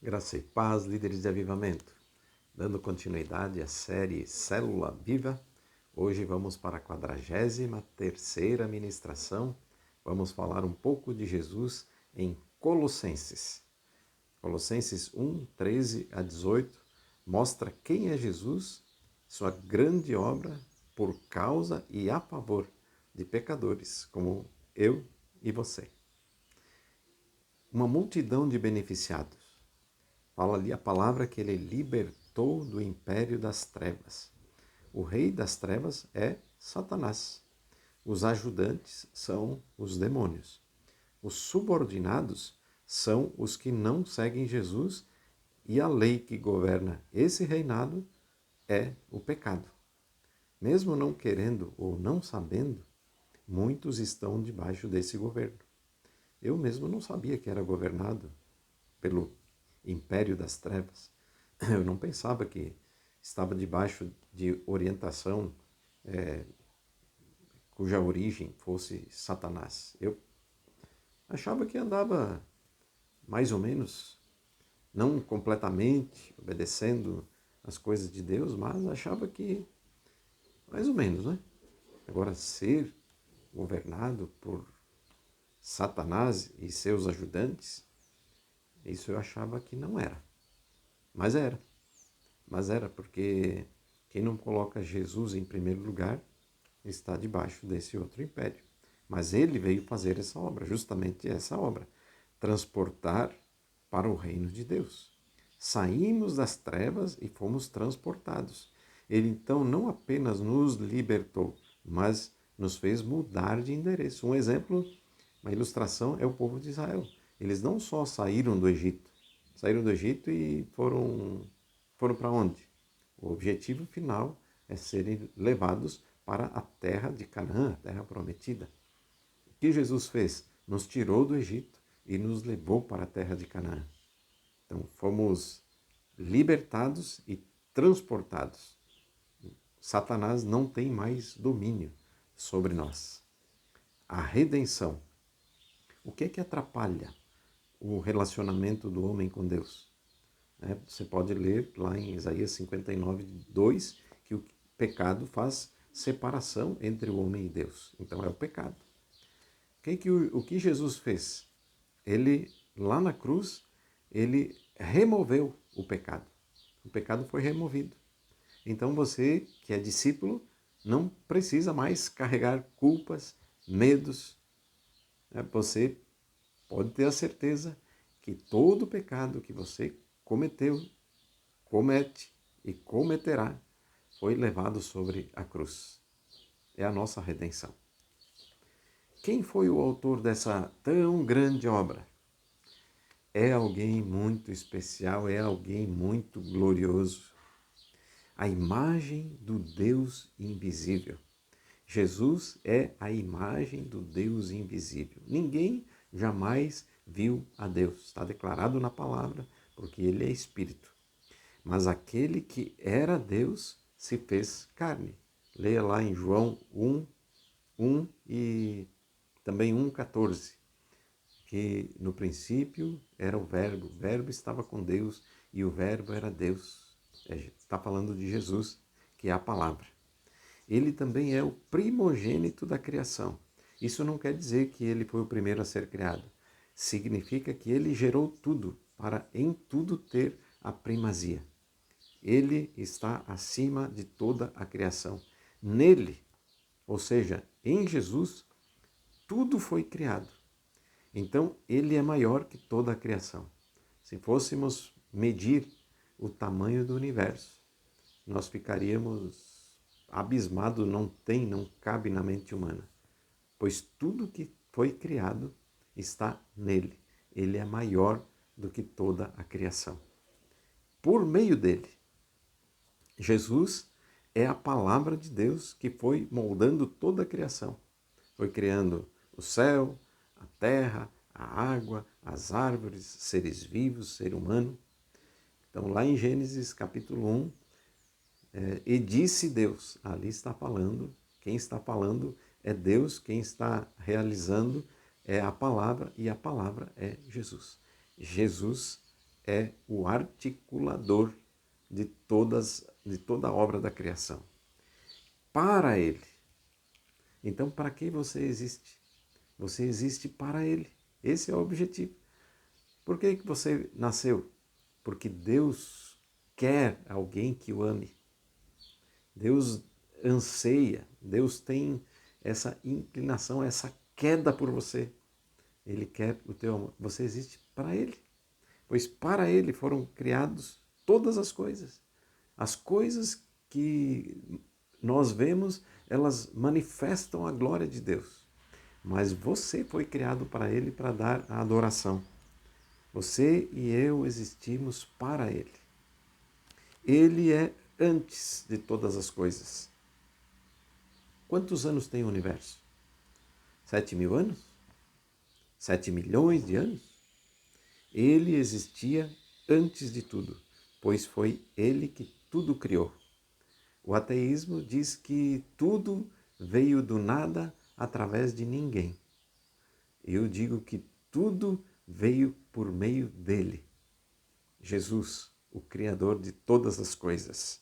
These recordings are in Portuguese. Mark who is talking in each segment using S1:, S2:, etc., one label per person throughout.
S1: Graça e paz, líderes de avivamento. Dando continuidade à série Célula Viva, hoje vamos para a 43ª ministração. Vamos falar um pouco de Jesus em Colossenses. Colossenses 1, 13 a 18 mostra quem é Jesus, sua grande obra por causa e a favor de pecadores como eu e você. Uma multidão de beneficiados. Fala ali a palavra que ele libertou do império das trevas. O rei das trevas é Satanás. Os ajudantes são os demônios. Os subordinados são os que não seguem Jesus e a lei que governa esse reinado é o pecado. Mesmo não querendo ou não sabendo, muitos estão debaixo desse governo. Eu mesmo não sabia que era governado pelo império das trevas. Eu não pensava que estava debaixo de orientação cuja origem fosse Satanás. Eu achava que andava mais ou menos, não completamente obedecendo as coisas de Deus, mas achava que mais ou menos, né? Agora, ser governado por Satanás e seus ajudantes, isso eu achava que não era. Mas era. Mas era porque quem não coloca Jesus em primeiro lugar está debaixo desse outro império. Mas ele veio fazer essa obra, justamente essa obra, transportar para o reino de Deus. Saímos das trevas e fomos transportados. Ele então não apenas nos libertou, mas nos fez mudar de endereço. Um exemplo, uma ilustração é o povo de Israel. Eles não só saíram do Egito e foram para onde? O objetivo final é serem levados para a terra de Canaã, a terra prometida. O que Jesus fez? Nos tirou do Egito e nos levou para a terra de Canaã. Então, fomos libertados e transportados. Satanás não tem mais domínio sobre nós. A redenção. O que é que atrapalha o relacionamento do homem com Deus? Você pode ler lá em Isaías 59, 2, que o pecado faz separação entre o homem e Deus. Então é o pecado. O que Jesus fez? Ele, lá na cruz, ele removeu o pecado. O pecado foi removido. Então você, que é discípulo, não precisa mais carregar culpas, medos. Você pode ter a certeza que todo pecado que você cometeu, comete e cometerá foi levado sobre a cruz. É a nossa redenção. Quem foi o autor dessa tão grande obra? É alguém muito especial, é alguém muito glorioso. A imagem do Deus invisível. Jesus é a imagem do Deus invisível. Ninguém jamais viu a Deus. Está declarado na palavra, porque ele é Espírito. Mas aquele que era Deus se fez carne. Leia lá em João 1 e também 1,14, que no princípio era o Verbo estava com Deus e o Verbo era Deus. Está falando de Jesus, que é a palavra. Ele também é o primogênito da criação. Isso não quer dizer que ele foi o primeiro a ser criado. Significa que ele gerou tudo, para em tudo ter a primazia. Ele está acima de toda a criação. Nele, ou seja, em Jesus, tudo foi criado. Então, ele é maior que toda a criação. Se fôssemos medir o tamanho do universo, nós ficaríamos abismados, não cabe na mente humana. Pois tudo que foi criado está nele. Ele é maior do que toda a criação. Por meio dele, Jesus é a palavra de Deus que foi moldando toda a criação. Foi criando o céu, a terra, a água, as árvores, seres vivos, ser humano. Então, lá em Gênesis capítulo 1, e disse Deus, ali está falando, quem está falando é Deus, quem está realizando é a palavra, e a palavra é Jesus. Jesus é o articulador de toda a obra da criação. Para Ele. Então, para que você existe? Você existe para Ele. Esse é o objetivo. Por que você nasceu? Porque Deus quer alguém que o ame. Deus anseia, Deus tem essa inclinação, essa queda por você. Ele quer o teu amor. Você existe para Ele. Pois para Ele foram criados todas as coisas. As coisas que nós vemos, elas manifestam a glória de Deus. Mas você foi criado para Ele para dar a adoração. Você e eu existimos para Ele. Ele é antes de todas as coisas. Quantos anos tem o universo? 7.000 anos? 7 milhões de anos? Ele existia antes de tudo, pois foi Ele que tudo criou. O ateísmo diz que tudo veio do nada através de ninguém. Eu digo que tudo veio por meio dele. Jesus, o Criador de todas as coisas.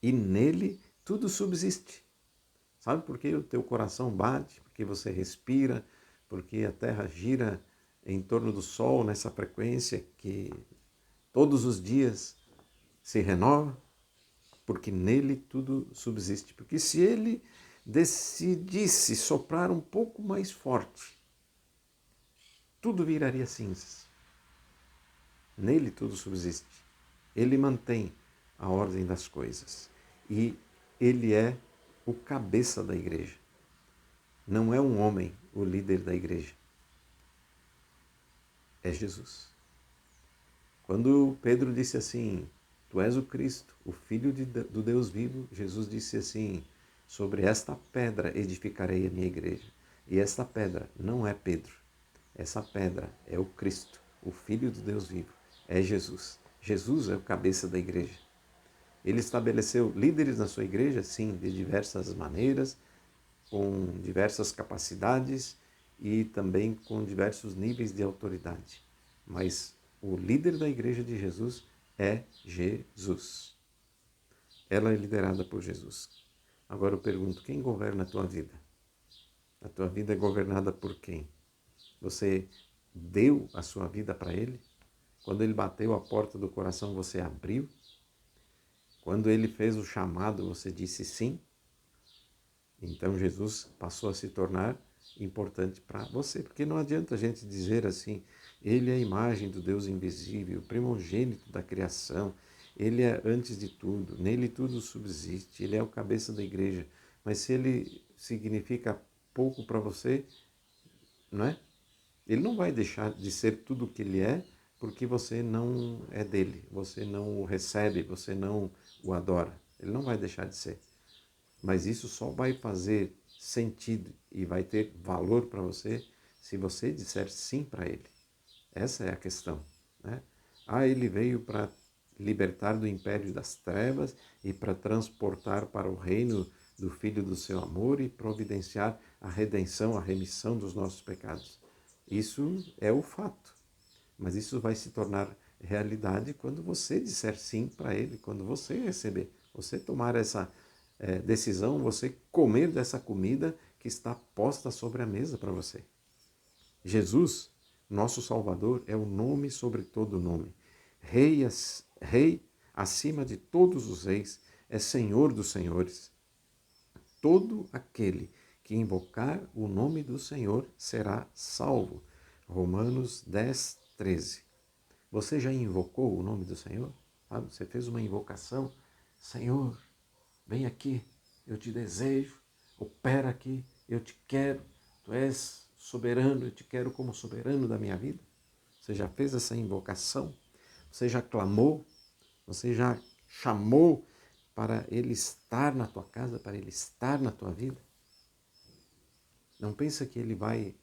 S1: E nele tudo subsiste. Sabe por que o teu coração bate? Porque você respira, porque a Terra gira em torno do Sol nessa frequência que todos os dias se renova? Porque nele tudo subsiste. Porque se ele decidisse soprar um pouco mais forte, tudo viraria cinzas. Nele tudo subsiste. Ele mantém a ordem das coisas. E ele é o cabeça da igreja. Não é um homem o líder da igreja. É Jesus. Quando Pedro disse assim, tu és o Cristo, o Filho do Deus vivo, Jesus disse assim, sobre esta pedra edificarei a minha igreja. E esta pedra não é Pedro. Essa pedra é o Cristo, o Filho do Deus vivo. É Jesus. Jesus é o cabeça da igreja. Ele estabeleceu líderes na sua igreja, sim, de diversas maneiras, com diversas capacidades e também com diversos níveis de autoridade. Mas o líder da igreja de Jesus é Jesus. Ela é liderada por Jesus. Agora eu pergunto, quem governa a tua vida? A tua vida é governada por quem? Você deu a sua vida para Ele? Quando Ele bateu a porta do coração, você abriu? Quando Ele fez o chamado, você disse sim? Então Jesus passou a se tornar importante para você, porque não adianta a gente dizer assim, Ele é a imagem do Deus invisível, primogênito da criação, Ele é antes de tudo, nele tudo subsiste, Ele é o cabeça da igreja, mas se Ele significa pouco para você, não é? Ele não vai deixar de ser tudo o que Ele é, porque você não é dele, você não o recebe, você não o adora. Ele não vai deixar de ser. Mas isso só vai fazer sentido e vai ter valor para você se você disser sim para Ele. Essa é a questão, né? Ele veio para libertar do império das trevas e para transportar para o reino do Filho do seu amor e providenciar a redenção, a remissão dos nossos pecados. Isso é o fato, mas isso vai se tornar realidade quando você disser sim para Ele, quando você receber, você tomar essa decisão, você comer dessa comida que está posta sobre a mesa para você. Jesus, nosso Salvador, é o nome sobre todo nome. Rei acima de todos os reis, é Senhor dos senhores. Todo aquele que invocar o nome do Senhor será salvo. Romanos 10, 13. Você já invocou o nome do Senhor? Sabe? Você fez uma invocação? Senhor, vem aqui, eu te desejo, opera aqui, eu te quero, tu és soberano, eu te quero como soberano da minha vida. Você já fez essa invocação? Você já clamou? Você já chamou para Ele estar na tua casa, para Ele estar na tua vida? Não pensa que Ele vai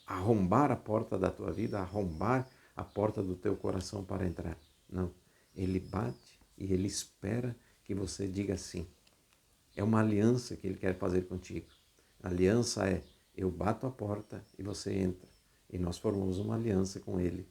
S1: arrombar a porta da tua vida, arrombar a porta do teu coração para entrar. Não. Ele bate e Ele espera que você diga sim. É uma aliança que Ele quer fazer contigo. A aliança é, eu bato a porta e você entra. E nós formamos uma aliança com Ele